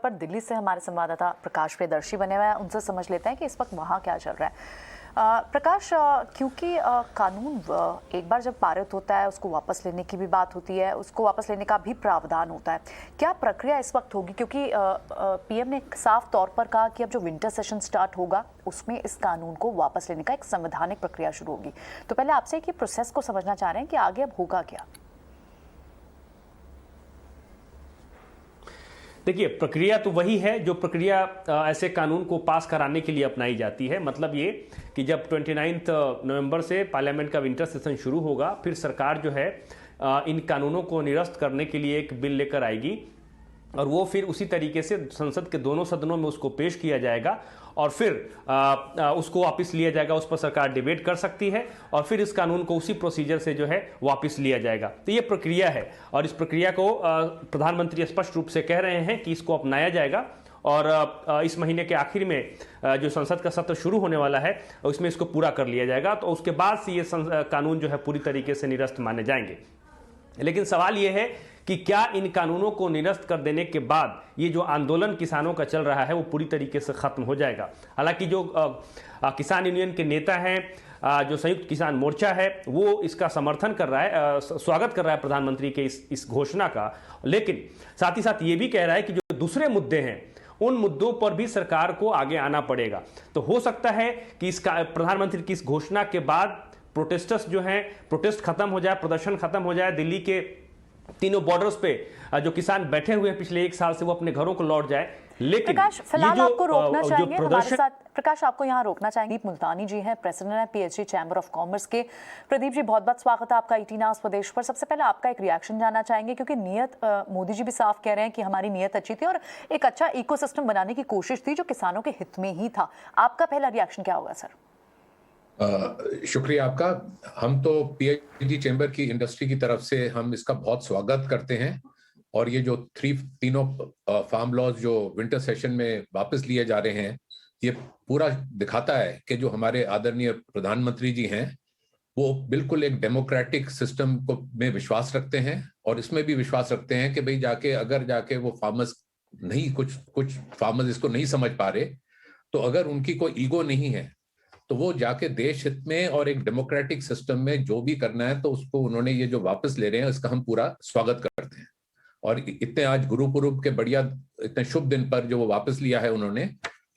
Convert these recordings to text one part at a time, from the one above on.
पर दिल्ली से हमारे संवाददाता प्रकाश प्रियदर्शी बने हुए हैं, उनसे समझ लेते हैं कि इस वक्त वहाँ क्या चल रहा है। प्रकाश, क्योंकि कानून एक बार जब पारित होता है उसको वापस लेने की भी बात होती है, उसको वापस लेने का भी प्रावधान होता है। क्या प्रक्रिया इस वक्त होगी, क्योंकि पीएम ने साफ तौर पर कहा कि अब जो विंटर सेशन स्टार्ट होगा उसमें इस कानून को वापस लेने का एक संवैधानिक प्रक्रिया शुरू होगी। तो पहले आपसे कि प्रोसेस को समझना चाह रहे हैं कि आगे अब होगा क्या। देखिए, प्रक्रिया तो वही है जो प्रक्रिया ऐसे कानून को पास कराने के लिए अपनाई जाती है। मतलब ये कि जब 29 नवंबर से पार्लियामेंट का विंटर सेशन शुरू होगा, फिर सरकार जो है इन कानूनों को निरस्त करने के लिए एक बिल लेकर आएगी और वो फिर उसी तरीके से संसद के दोनों सदनों में उसको पेश किया जाएगा और फिर उसको वापस लिया जाएगा। उस पर सरकार डिबेट कर सकती है और फिर इस कानून को उसी प्रोसीजर से जो है वापस लिया जाएगा। तो ये प्रक्रिया है और इस प्रक्रिया को प्रधानमंत्री स्पष्ट रूप से कह रहे हैं कि इसको अपनाया जाएगा और इस महीने के आखिर में जो संसद का सत्र शुरू होने वाला है उसमें इसको पूरा कर लिया जाएगा। तो उसके बाद से ये कानून जो है पूरी तरीके से निरस्त माने जाएंगे। लेकिन सवाल ये है कि क्या इन कानूनों को निरस्त कर देने के बाद ये जो आंदोलन किसानों का चल रहा है वो पूरी तरीके से खत्म हो जाएगा। हालांकि जो किसान यूनियन के नेता हैं, जो संयुक्त किसान मोर्चा है, वो इसका समर्थन कर रहा है, स्वागत कर रहा है प्रधानमंत्री के इस घोषणा का, लेकिन साथ ही साथ ये भी कह रहा है कि जो दूसरे मुद्दे हैं उन मुद्दों पर भी सरकार को आगे आना पड़ेगा। तो हो सकता है कि प्रधानमंत्री की इस घोषणा के बाद प्रोटेस्टर्स जो हैं, प्रोटेस्ट खत्म हो जाए, प्रदर्शन खत्म हो जाए, दिल्ली के तीनों बॉर्डर्स पे जो किसान बैठे हुए हैं पिछले 1 साल से वो अपने घरों को लौट जाए। लेकिन प्रकाश, फिलहाल आपको रोकना चाहेंगे हमारे साथ। प्रकाश, आपको यहाँ रोकना चाहेंगे। मुल्तानी जी हैं, प्रेसिडेंट है पीएचडी चैम्बर ऑफ कॉमर्स के। प्रदीप जी, बहुत बहुत स्वागत है आपका ईटी नाउ स्वदेश पर। सबसे पहले आपका एक रिएक्शन जानना चाहेंगे, क्योंकि नियत मोदी जी भी साफ कह रहे हैं कि हमारी नियत अच्छी थी और एक अच्छा इकोसिस्टम बनाने की कोशिश थी जो किसानों के हित में ही था। आपका पहला रिएक्शन क्या होगा सर? शुक्रिया आपका। हम तो पीएचडी चैम्बर की इंडस्ट्री की तरफ से हम इसका बहुत स्वागत करते हैं और ये जो तीनों फार्म लॉज जो विंटर सेशन में वापस लिए जा रहे हैं, ये पूरा दिखाता है कि जो हमारे आदरणीय प्रधानमंत्री जी हैं वो बिल्कुल एक डेमोक्रेटिक सिस्टम को में विश्वास रखते हैं और इसमें भी विश्वास रखते हैं कि भाई अगर जाके वो फार्मर्स नहीं, कुछ फार्मर्स इसको नहीं समझ पा रहे, तो अगर उनकी कोई ईगो नहीं है तो वो जाके देश हित में और एक डेमोक्रेटिक सिस्टम में जो भी करना है तो उसको उन्होंने ये जो वापस ले रहे हैं इसका हम पूरा स्वागत करते हैं। और इतने आज गुरु पूर्व के बढ़िया इतने शुभ दिन पर जो वो वापस लिया है उन्होंने,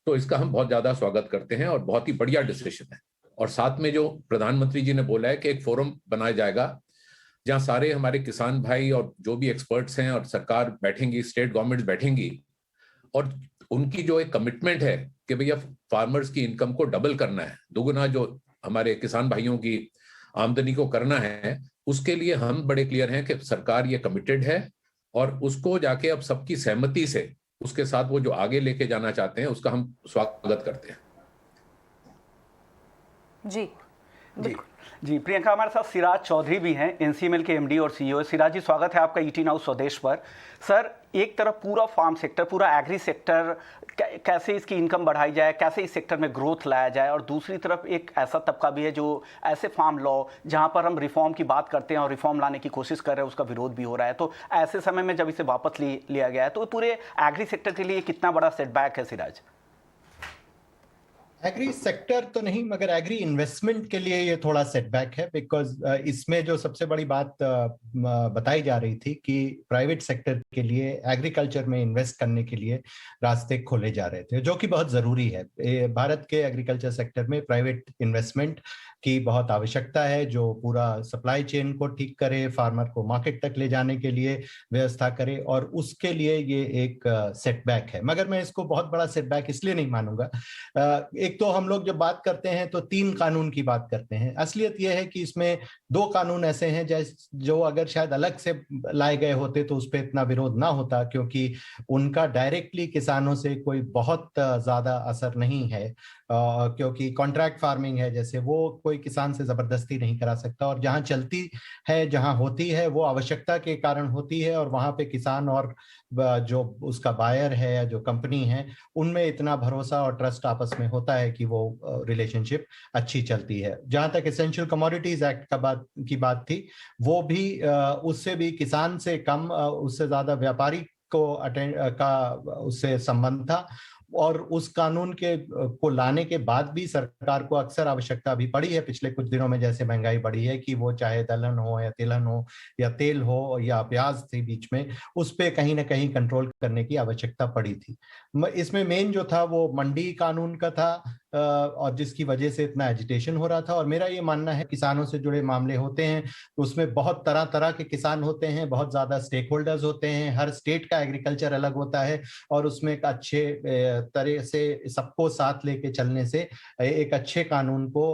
तो इसका हम बहुत ज्यादा स्वागत करते हैं और बहुत ही बढ़िया डिसीजन है। और साथ में जो प्रधानमंत्री जी ने बोला है कि एक फोरम बनाया जाएगा जहां सारे हमारे किसान भाई और जो भी एक्सपर्ट्स हैं और सरकार बैठेंगी, स्टेट गवर्नमेंट्स बैठेंगी और उनकी जो एक कमिटमेंट है कि भैया फार्मर्स की इनकम को डबल करना है, दुगुना जो हमारे किसान भाइयों की आमदनी को करना है, उसके लिए हम बड़े क्लियर हैं कि सरकार ये कमिटेड है और उसको जाके अब सबकी सहमति से उसके साथ वो जो आगे लेके जाना चाहते हैं उसका हम स्वागत करते हैं। जी जी प्रियंका, हमारे साथ सिराज चौधरी भी हैं, एनसीएमएल के एमडी और सीईओ। सिराज जी, स्वागत है आपका ईटी नाउ स्वदेश पर। सर, एक तरफ पूरा फार्म सेक्टर, पूरा एग्री सेक्टर, कैसे इसकी इनकम बढ़ाई जाए, कैसे इस सेक्टर में ग्रोथ लाया जाए, और दूसरी तरफ एक ऐसा तबका भी है जो ऐसे फार्म लॉ जहां पर हम रिफॉर्म की बात करते हैं और रिफॉर्म लाने की कोशिश कर रहे हैं उसका विरोध भी हो रहा है। तो ऐसे समय में जब इसे वापस लिया गया है तो पूरे एग्री सेक्टर के लिए कितना बड़ा सेटबैक है सिराज? एग्री सेक्टर तो नहीं, मगर एग्री इन्वेस्टमेंट के लिए ये थोड़ा सेटबैक है, बिकॉज इसमें जो सबसे बड़ी बात बताई जा रही थी कि प्राइवेट सेक्टर के लिए एग्रीकल्चर में इन्वेस्ट करने के लिए रास्ते खोले जा रहे थे, जो कि बहुत जरूरी है। भारत के एग्रीकल्चर सेक्टर में प्राइवेट इन्वेस्टमेंट की बहुत आवश्यकता है, जो पूरा सप्लाई चेन को ठीक करे, फार्मर को मार्केट तक ले जाने के लिए व्यवस्था करे, और उसके लिए ये एक सेटबैक है। मगर मैं इसको बहुत बड़ा सेटबैक इसलिए नहीं मानूंगा। एक तो हम लोग जब बात करते हैं तो 3 कानून की बात करते हैं। असलियत यह है कि इसमें 2 कानून ऐसे हैं जो अगर शायद अलग से लाए गए होते तो उस पर इतना विरोध ना होता, क्योंकि उनका डायरेक्टली किसानों से कोई बहुत ज्यादा असर नहीं है, क्योंकि कॉन्ट्रैक्ट फार्मिंग है जैसे, वो कोई किसान से जबरदस्ती नहीं करा सकता, और जहां चलती है, जहां होती है, वो आवश्यकता के कारण होती है, और वहां पे किसान और जो उसका बायर है या जो कंपनी है उनमें इतना भरोसा और ट्रस्ट आपस में होता है कि वो रिलेशनशिप अच्छी चलती है। जहां तक एसेंशियल कमोडिटीज एक्ट की बात थी, वो भी उससे भी किसान से कम, उससे ज्यादा व्यापारी को अटेंड का उससे संबंध था, और उस कानून के को लाने के बाद भी सरकार को अक्सर आवश्यकता भी पड़ी है पिछले कुछ दिनों में, जैसे महंगाई बढ़ी है, कि वो चाहे दलहन हो या तिलहन हो या तेल हो या प्याज थी बीच में, उस पे कहीं ना कहीं कंट्रोल करने की आवश्यकता पड़ी थी। इसमें मेन जो था वो मंडी कानून का था, और जिसकी वजह से इतना एजिटेशन हो रहा था। और मेरा ये मानना है, किसानों से जुड़े मामले होते हैं उसमें बहुत तरह तरह के किसान होते हैं, बहुत ज्यादा स्टेक होल्डर्स होते हैं, हर स्टेट का एग्रीकल्चर अलग होता है, और उसमें एक अच्छे तरह से सबको साथ लेके चलने से एक अच्छे कानून को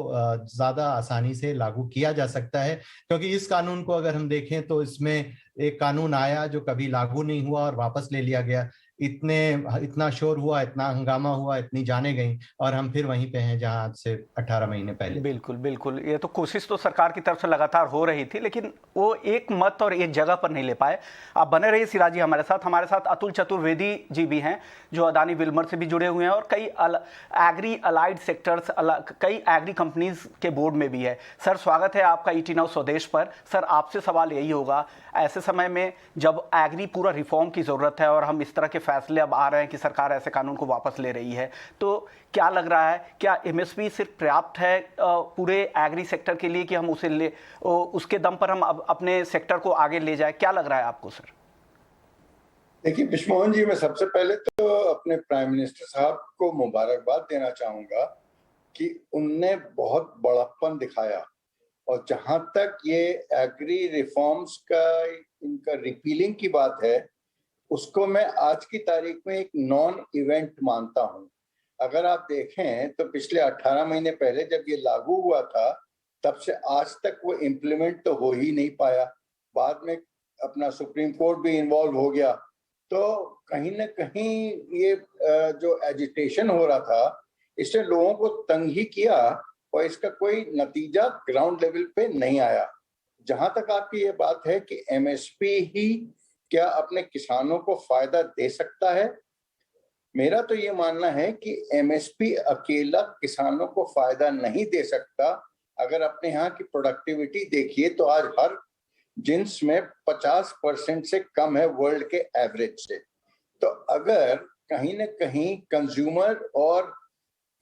ज्यादा आसानी से लागू किया जा सकता है। क्योंकि इस कानून को अगर हम देखें तो इसमें एक कानून आया जो कभी लागू नहीं हुआ और वापस ले लिया गया, इतना शोर हुआ, इतना हंगामा हुआ, इतनी जाने गई, और हम फिर वहीं पे हैं जहां आज से 18 महीने पहले। बिल्कुल बिल्कुल, ये तो कोशिश तो सरकार की तरफ से लगातार हो रही थी, लेकिन वो एक मत और एक जगह पर नहीं ले पाए। आप बने रहिए सिराज जी हमारे साथ अतुल चतुर्वेदी जी भी हैं, जो अदानी विल्मर से भी जुड़े हुए हैं और कई एग्री अलाइड सेक्टर्स, कई एग्री कंपनीज के बोर्ड में भी है। सर, स्वागत है आपका ईटी नाउ स्वदेश पर। सर, आपसे सवाल यही होगा, ऐसे समय में जब एग्री पूरा रिफॉर्म की ज़रूरत है और हम इस तरह के फैसले अब आ रहे हैं कि सरकार ऐसे कानून को वापस ले रही है, तो क्या लग रहा है, क्या एमएसपी सिर्फ पर्याप्त है पूरे एग्री सेक्टर के लिए कि हम उसके दम पर हम अपने सेक्टर को आगे ले जाए? क्या लग रहा है आपको सर? देखिए बिश्मोहन जी, मैं सबसे पहले तो अपने प्राइम मिनिस्टर साहब को मुबारकबाद देना चाहूंगा कि उनने बहुत बड़प्पन दिखाया, और जहां तक ये एग्री रिफॉर्म्स का इनका रिपीलिंग की बात है, उसको मैं आज की तारीख में एक नॉन इवेंट मानता हूं। अगर आप देखें तो पिछले 18 महीने पहले जब ये लागू हुआ था, तब से आज तक वो इम्प्लीमेंट तो हो ही नहीं पाया। बाद में अपना सुप्रीम कोर्ट भी इन्वॉल्व हो गया, तो कहीं ना कहीं ये जो एजिटेशन हो रहा था, इससे लोगों को तंग ही किया, और इसका कोई नतीजा ग्राउंड लेवल पे नहीं आया। जहां तक आपकी ये बात है कि एमएसपी ही क्या अपने किसानों को फायदा दे सकता है, मेरा तो ये मानना है कि एमएसपी अकेला किसानों को फायदा नहीं दे सकता। अगर अपने यहाँ की प्रोडक्टिविटी देखिए तो आज हर जिन्स में 50% से कम है वर्ल्ड के एवरेज से। तो अगर कहीं ना कहीं कंज्यूमर और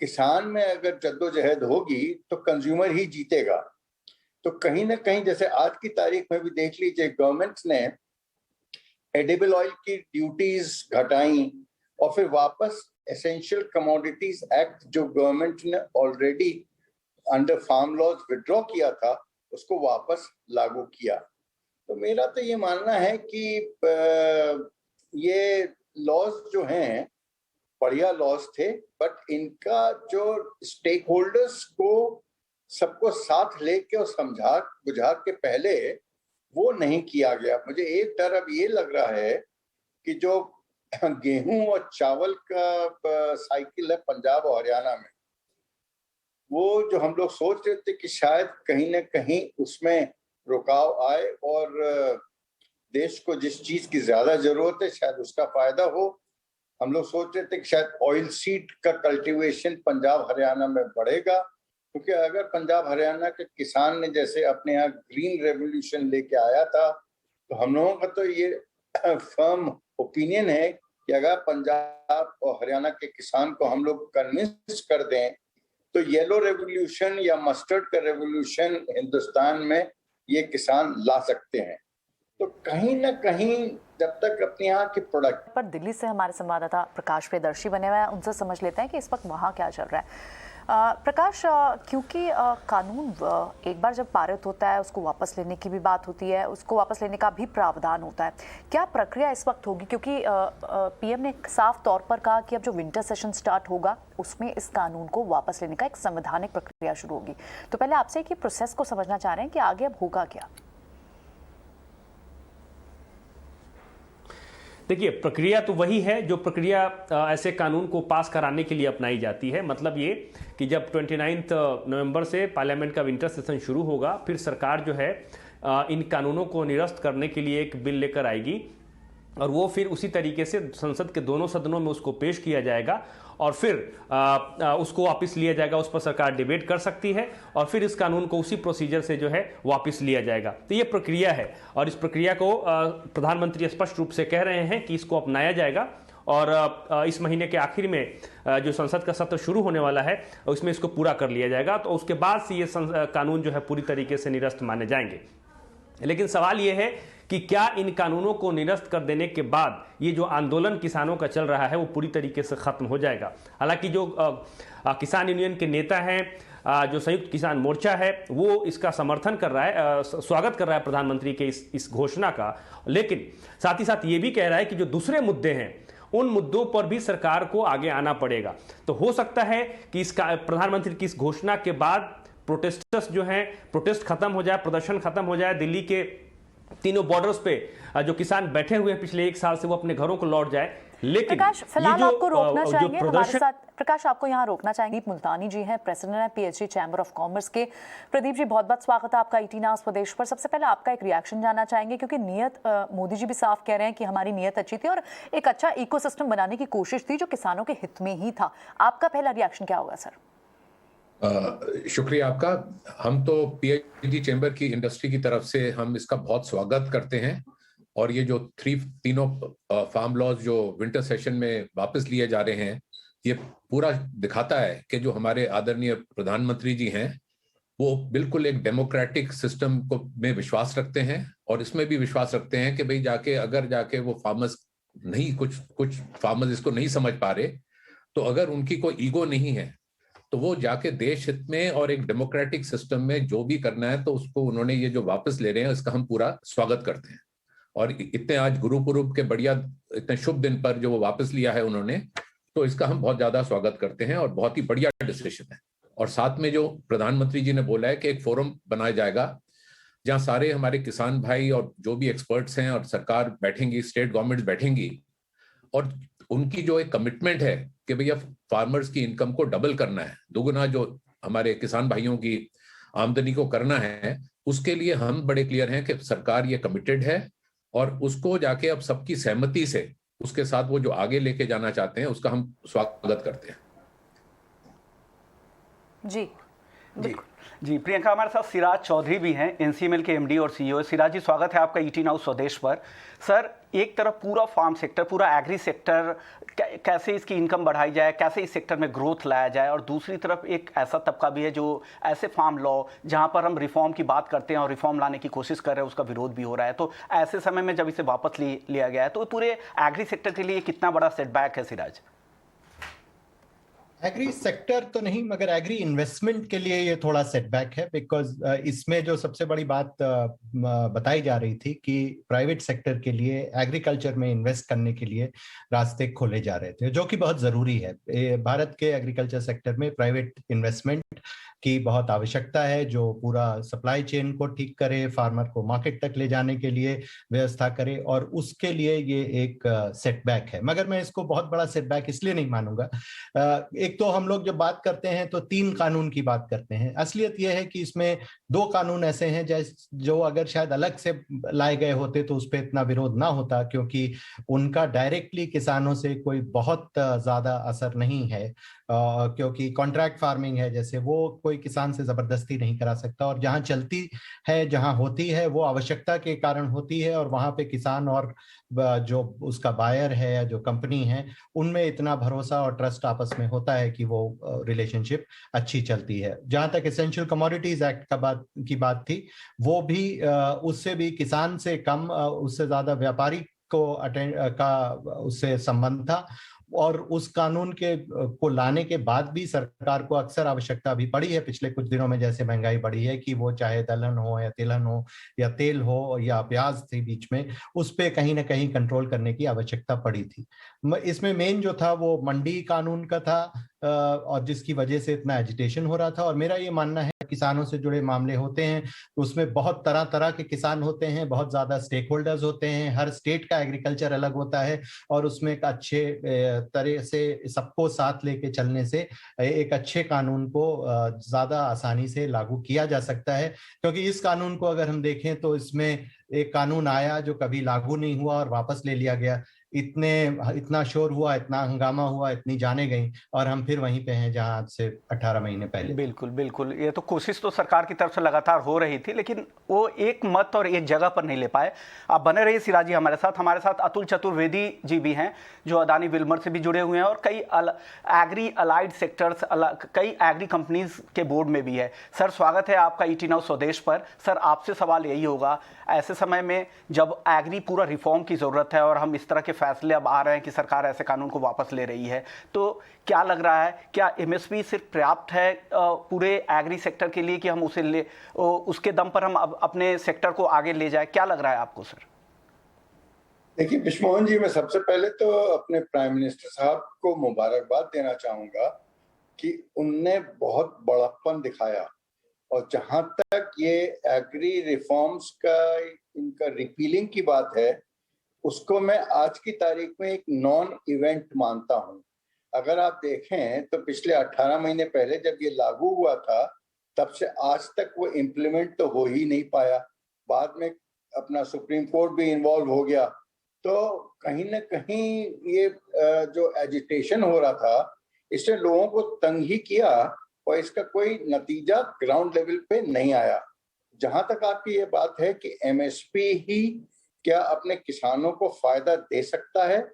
किसान में अगर जद्दोजहद होगी तो कंज्यूमर ही जीतेगा। तो कहीं ना कहीं जैसे आज की तारीख में भी देख लीजिए, गवर्नमेंट्स ने एडिबल ऑयल की ड्यूटीज घटाई, और फिर वापस एसेंशियल कमोडिटीज एक्ट जो गवर्नमेंट ने already under farm laws withdraw किया था, उसको वापस लागू किया। तो मेरा तो ये मानना है कि ये लॉज जो हैं बढ़िया लॉज थे, बट इनका जो स्टेक होल्डर्स को सबको साथ लेके और समझा बुझा के पहले वो नहीं किया गया। मुझे एक डर अब ये लग रहा है कि जो गेहूं और चावल का साइकिल है पंजाब और हरियाणा में, वो जो हम लोग सोच रहे थे कि शायद कहीं ना कहीं उसमें रुकाव आए और देश को जिस चीज की ज्यादा जरूरत है शायद उसका फायदा हो। हम लोग सोच रहे थे कि शायद ऑयल सीड का कल्टीवेशन पंजाब हरियाणा में बढ़ेगा, क्योंकि अगर पंजाब हरियाणा के किसान ने जैसे अपने यहाँ ग्रीन रेवोल्यूशन लेके आया था, तो हम लोगों का तो ये फर्म ओपिनियन है कि अगर पंजाब और हरियाणा के किसान को हम लोग कन्विंस कर दें तो येलो रेवोल्यूशन या मस्टर्ड का रेवोल्यूशन हिंदुस्तान में ये किसान ला सकते हैं। तो कहीं ना कहीं जब तक अपने यहाँ की प्रोडक्ट पर दिल्ली से हमारे संवाददाता प्रकाश प्रियदर्शी बने हुए हैं, उनसे समझ लेते हैं कि इस वक्त वहाँ क्या चल रहा है। प्रकाश, क्योंकि कानून एक बार जब पारित होता है उसको वापस लेने की भी बात होती है, उसको वापस लेने का भी प्रावधान होता है, क्या प्रक्रिया इस वक्त होगी? क्योंकि पीएम ने साफ तौर पर कहा कि अब जो विंटर सेशन स्टार्ट होगा उसमें इस कानून को वापस लेने का एक संवैधानिक प्रक्रिया शुरू होगी। तो पहले आपसे कि प्रोसेस को समझना चाह रहे हैं कि आगे अब होगा क्या? देखिए, प्रक्रिया तो वही है जो प्रक्रिया ऐसे कानून को पास कराने के लिए अपनाई जाती है। मतलब ये कि जब 29 नवंबर से पार्लियामेंट का विंटर सेशन शुरू होगा, फिर सरकार जो है इन कानूनों को निरस्त करने के लिए एक बिल लेकर आएगी, और वो फिर उसी तरीके से संसद के दोनों सदनों में उसको पेश किया जाएगा और फिर उसको वापस लिया जाएगा। उस पर सरकार डिबेट कर सकती है और फिर इस कानून को उसी प्रोसीजर से जो है वापस लिया जाएगा। तो ये प्रक्रिया है और इस प्रक्रिया को प्रधानमंत्री स्पष्ट रूप से कह रहे हैं कि इसको अपनाया जाएगा और इस महीने के आखिर में जो संसद का सत्र शुरू होने वाला है उसमें इसको पूरा कर लिया जाएगा। तो उसके बाद से ये कानून जो है पूरी तरीके से निरस्त माने जाएंगे। लेकिन सवाल ये है कि क्या इन कानूनों को निरस्त कर देने के बाद ये जो आंदोलन किसानों का चल रहा है वो पूरी तरीके से खत्म हो जाएगा। हालांकि जो किसान यूनियन के नेता हैं, जो संयुक्त किसान मोर्चा है, वो इसका समर्थन कर रहा है, स्वागत कर रहा है प्रधानमंत्री के इस घोषणा का। लेकिन साथ ही साथ ये भी कह रहा है कि जो दूसरे मुद्दे हैं उन मुद्दों पर भी सरकार को आगे आना पड़ेगा। तो हो सकता है कि इसका प्रधानमंत्री की इस घोषणा के बाद प्रोटेस्टर्स जो हैं, प्रोटेस्ट खत्म हो जाए, प्रदर्शन खत्म हो जाए, दिल्ली के तीनों बॉर्डर्स पे जो किसान बैठे हुए हैं पिछले एक साल से वो अपने घरों को लौट जाए। लेकिन प्रकाश, फिलहाल आपको रोकना चाहेंगे हमारे साथ। प्रकाश, आपको यहाँ रोकना चाहेंगे। दीप मुल्तानी जी हैं, प्रेसिडेंट है पीएचडी चैम्बर ऑफ कॉमर्स के। प्रदीप जी, बहुत बहुत स्वागत है आपका ईटी नाउ स्वदेश पर। सबसे पहले आपका एक रिएक्शन जानना चाहेंगे क्योंकि नीयत, मोदी जी भी साफ कह रहे हैं कि हमारी नीयत अच्छी थी और एक अच्छा इकोसिस्टम बनाने की कोशिश थी जो किसानों के हित में ही था। आपका पहला रिएक्शन क्या होगा सर? शुक्रिया आपका। हम तो पीएचडी चैम्बर की इंडस्ट्री की तरफ से हम इसका बहुत स्वागत करते हैं और ये जो तीनों फार्म लॉज जो विंटर सेशन में वापस लिए जा रहे हैं, ये पूरा दिखाता है कि जो हमारे आदरणीय प्रधानमंत्री जी हैं वो बिल्कुल एक डेमोक्रेटिक सिस्टम को में विश्वास रखते हैं और इसमें भी विश्वास रखते हैं कि भाई अगर जाके वो फार्मर्स नहीं, कुछ फार्मर्स इसको नहीं समझ पा रहे, तो अगर उनकी कोई ईगो नहीं है तो वो जाके देश हित में और एक डेमोक्रेटिक सिस्टम में जो भी करना है तो उसको उन्होंने ये जो वापस ले रहे हैं इसका हम पूरा स्वागत करते हैं। और इतने आज गुरु पूर्व के बढ़िया इतने शुभ दिन पर जो वो वापस लिया है उन्होंने, तो इसका हम बहुत ज्यादा स्वागत करते हैं और बहुत ही बढ़िया डिसीजन है। और साथ में जो प्रधानमंत्री जी ने बोला है कि एक फोरम बनाया जाएगा जहां सारे हमारे किसान भाई और जो भी एक्सपर्ट्स हैं और सरकार बैठेंगी, स्टेट गवर्नमेंट्स बैठेंगी और उनकी जो एक कमिटमेंट है कि भैया फार्मर्स की इनकम को डबल करना है, दोगुना जो हमारे किसान भाइयों की आमदनी को करना है, उसके लिए हम बड़े क्लियर हैं कि सरकार ये कमिटेड है और उसको जाके अब सबकी सहमति से उसके साथ वो जो आगे लेके जाना चाहते हैं उसका हम स्वागत करते हैं। जी प्रियंका, हमारे साथ सिराज चौधरी भी हैं, एनसीएमएल के एमडी और सीईओ। सिराज जी, स्वागत है आपका ईटी नाउ स्वदेश पर। सर, एक तरफ पूरा फार्म सेक्टर, पूरा एग्री सेक्टर, कैसे इसकी इनकम बढ़ाई जाए, कैसे इस सेक्टर में ग्रोथ लाया जाए, और दूसरी तरफ एक ऐसा तबका भी है जो ऐसे फार्म लॉ जहां पर हम रिफॉर्म की बात करते हैं और रिफॉर्म लाने की कोशिश कर रहे हैं, उसका विरोध भी हो रहा है। तो ऐसे समय में जब इसे वापस लिया गया है तो पूरे एग्री सेक्टर के लिए कितना बड़ा सेटबैक है सिराज? एग्री सेक्टर तो नहीं मगर एग्री इन्वेस्टमेंट के लिए ये थोड़ा सेटबैक है बिकॉज इसमें जो सबसे बड़ी बात बताई जा रही थी कि प्राइवेट सेक्टर के लिए एग्रीकल्चर में इन्वेस्ट करने के लिए रास्ते खोले जा रहे थे, जो कि बहुत जरूरी है। भारत के एग्रीकल्चर सेक्टर में प्राइवेट इन्वेस्टमेंट की बहुत आवश्यकता है, जो पूरा सप्लाई चेन को ठीक करे, फार्मर को मार्केट तक ले जाने के लिए व्यवस्था करे, और उसके लिए ये एक सेटबैक है। मगर मैं इसको बहुत बड़ा सेटबैक इसलिए नहीं मानूंगा। एक तो हम लोग जब बात करते हैं तो 3 कानून की बात करते हैं। असलियत यह है कि इसमें 2 कानून ऐसे हैं जो अगर शायद अलग से लाए गए होते तो उस पर इतना विरोध ना होता, क्योंकि उनका डायरेक्टली किसानों से कोई बहुत ज्यादा असर नहीं है, क्योंकि कॉन्ट्रैक्ट फार्मिंग है, जैसे वो कोई किसान से जबरदस्ती नहीं करा सकता, और जहां चलती है, जहां होती है, वो आवश्यकता के कारण होती है, और वहां पे किसान और जो उसका बायर है या जो कंपनी है उनमें इतना भरोसा और ट्रस्ट आपस में होता है कि वो रिलेशनशिप अच्छी चलती है। जहां तक एसेंशियल कमोडिटीज एक्ट की बात थी, वो भी उससे भी किसान से कम, उससे ज्यादा व्यापारी का उससे संबंध था, और उस कानून को लाने के बाद भी सरकार को अक्सर आवश्यकता भी पड़ी है पिछले कुछ दिनों में, जैसे महंगाई बढ़ी है, कि वो चाहे दलहन हो या तिलहन हो या तेल हो या प्याज थी बीच में, उस पे कहीं ना कहीं कंट्रोल करने की आवश्यकता पड़ी थी। इसमें मेन जो था वो मंडी कानून का था, और जिसकी वजह से इतना एजिटेशन हो रहा था। और मेरा ये मानना है किसानों से जुड़े मामले होते हैं तो उसमें बहुत तरह तरह के किसान होते हैं, बहुत ज्यादा स्टेक होल्डर्स होते हैं, हर स्टेट का एग्रीकल्चर अलग होता है और उसमें एक अच्छे तरह से सबको साथ लेके चलने से एक अच्छे कानून को ज्यादा आसानी से लागू किया जा सकता है। क्योंकि इस कानून को अगर हम देखें तो इसमें एक कानून आया जो कभी लागू नहीं हुआ और वापस ले लिया गया। इतना शोर हुआ, इतना हंगामा हुआ, इतनी जाने गई और हम फिर वहीं पे हैं जहां आज से 18 महीने पहले। बिल्कुल बिल्कुल, ये तो कोशिश तो सरकार की तरफ से लगातार हो रही थी, लेकिन वो एक मत और एक जगह पर नहीं ले पाए। आप बने रहिए सिराज जी हमारे साथ अतुल चतुर्वेदी जी भी हैं जो अदानी विल्मर से भी जुड़े हुए हैं और कई एग्री अलाइड सेक्टर्स, कई एग्री कंपनीज के बोर्ड में भी है। सर स्वागत है आपका ईटी नाउ स्वदेश पर। सर आपसे सवाल यही होगा, ऐसे समय में जब एग्री पूरा रिफॉर्म की ज़रूरत है और हम इस तरह के फैसले अब आ रहे हैं कि सरकार ऐसे कानून को वापस ले रही है, तो क्या लग रहा है, क्या एमएसपी सिर्फ पर्याप्त है पूरे एग्री सेक्टर के लिए कि हम उसके दम पर हम अपने सेक्टर को आगे ले जाए? क्या लग रहा है आपको सर? देखिए बिश्मोहन जी, मैं सबसे पहले तो अपने प्राइम मिनिस्टर साहब को मुबारकबाद देना चाहूंगा कि उनने बहुत बड़प्पन दिखाया और जहां तक ये एग्री रिफॉर्म्स का इनका रिपीलिंग की बात है, उसको मैं आज की तारीख में एक नॉन इवेंट मानता हूं। अगर आप देखें तो पिछले 18 महीने पहले जब ये लागू हुआ था तब से आज तक वो इम्प्लीमेंट तो हो ही नहीं पाया। बाद में अपना सुप्रीम कोर्ट भी इन्वॉल्व हो गया, तो कहीं ना कहीं ये जो एजिटेशन हो रहा था इसने लोगों को तंग ही किया और इसका कोई नतीजा ग्राउंड लेवल पे नहीं आया। जहां तक आपकी ये बात है कि एमएसपी ही क्या अपने किसानों को फायदा दे सकता है,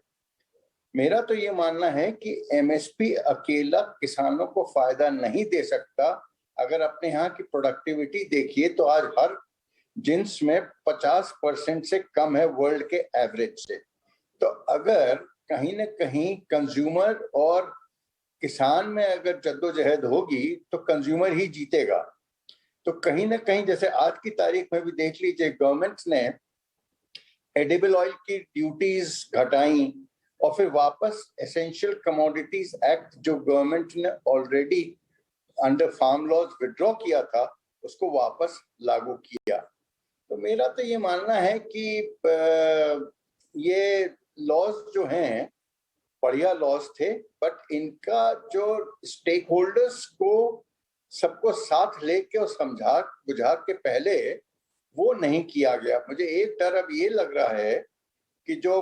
मेरा तो ये मानना है कि एमएसपी अकेला किसानों को फायदा नहीं दे सकता। अगर अपने यहाँ की प्रोडक्टिविटी देखिए तो आज हर जिन्स में 50% से कम है वर्ल्ड के एवरेज से। तो अगर कहीं ना कहीं कंज्यूमर और किसान में अगर जद्दोजहद होगी तो कंज्यूमर ही जीतेगा। तो कहीं ना कहीं जैसे आज की तारीख में भी देख लीजिए, गवर्नमेंट ने एडिबल ऑयल की ड्यूटीज घटाई और फिर वापस एसेंशियल कमोडिटीज एक्ट जो गवर्नमेंट ने already under farm laws withdraw किया था उसको वापस लागू किया। तो मेरा तो ये मानना है कि ये लॉज जो हैं बढ़िया लॉज थे, बट इनका जो स्टेक होल्डर्स को सबको साथ लेके और समझा बुझा के पहले वो नहीं किया गया। मुझे एक डर अब ये लग रहा है कि जो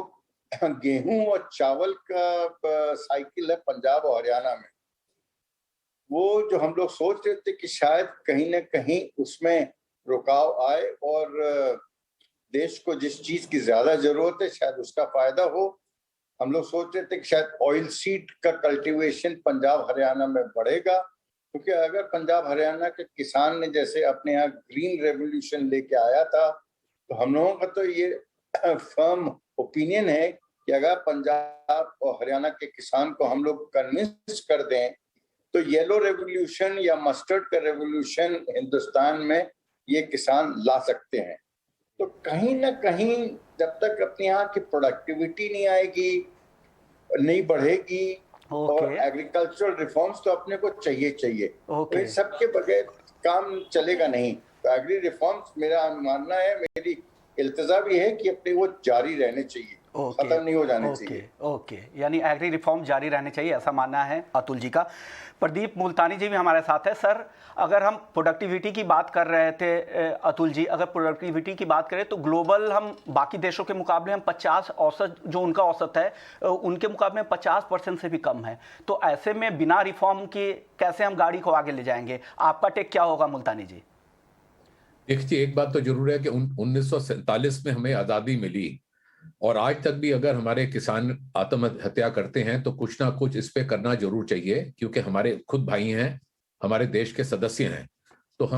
गेहूं और चावल का साइकिल है पंजाब और हरियाणा में, वो जो हम लोग सोच रहे थे कि शायद कहीं ना कहीं उसमें रुकाव आए और देश को जिस चीज की ज्यादा जरूरत है शायद उसका फायदा हो। हम लोग सोच रहे थे कि शायद ऑयल सीड का कल्टीवेशन पंजाब हरियाणा में बढ़ेगा, क्योंकि अगर पंजाब हरियाणा के किसान ने जैसे अपने यहाँ ग्रीन रेवोल्यूशन लेके आया था, तो हम लोगों का तो ये फर्म ओपिनियन है कि अगर पंजाब और हरियाणा के किसान को हम लोग कन्विंस कर दें तो येलो रेवोल्यूशन या मस्टर्ड का रेवोल्यूशन हिंदुस्तान में ये किसान ला सकते हैं। तो कहीं ना कहीं जब तक अपने यहाँ की प्रोडक्टिविटी नहीं आएगी, नहीं बढ़ेगी, और एग्रीकल्चरल रिफॉर्म्स तो अपने को चाहिए तो इन सबके बगैर काम चलेगा नहीं। तो एग्री रिफॉर्म्स मेरा मानना है, मेरी इल्तजा भी है कि अपने वो जारी रहने चाहिए, खत्म नहीं हो जाने चाहिए। यानी एग्री रिफॉर्म जारी रहने चाहिए, ऐसा मानना है अतुल जी का। प्रदीप मुल्तानी जी भी हमारे साथ है। सर अगर हम प्रोडक्टिविटी की बात कर रहे थे अतुल जी, अगर प्रोडक्टिविटी की बात करें तो ग्लोबल हम बाकी देशों के मुकाबले हम 50 औसत जो उनका औसत है उनके मुकाबले 50% से भी कम है। तो ऐसे में बिना रिफॉर्म के कैसे हम गाड़ी को आगे ले जाएंगे? आपका टेक क्या होगा मुल्तानी जी? देखिए, एक बात तो जरूर है कि 1947 में हमें आजादी मिली और आज तक भी अगर हमारे किसान आत्महत्या करते हैं तो कुछ ना कुछ इस पे करना जरूर चाहिए, क्योंकि हमारे खुद भाई हैं, हमारे देश के सदस्य हैं। तो हम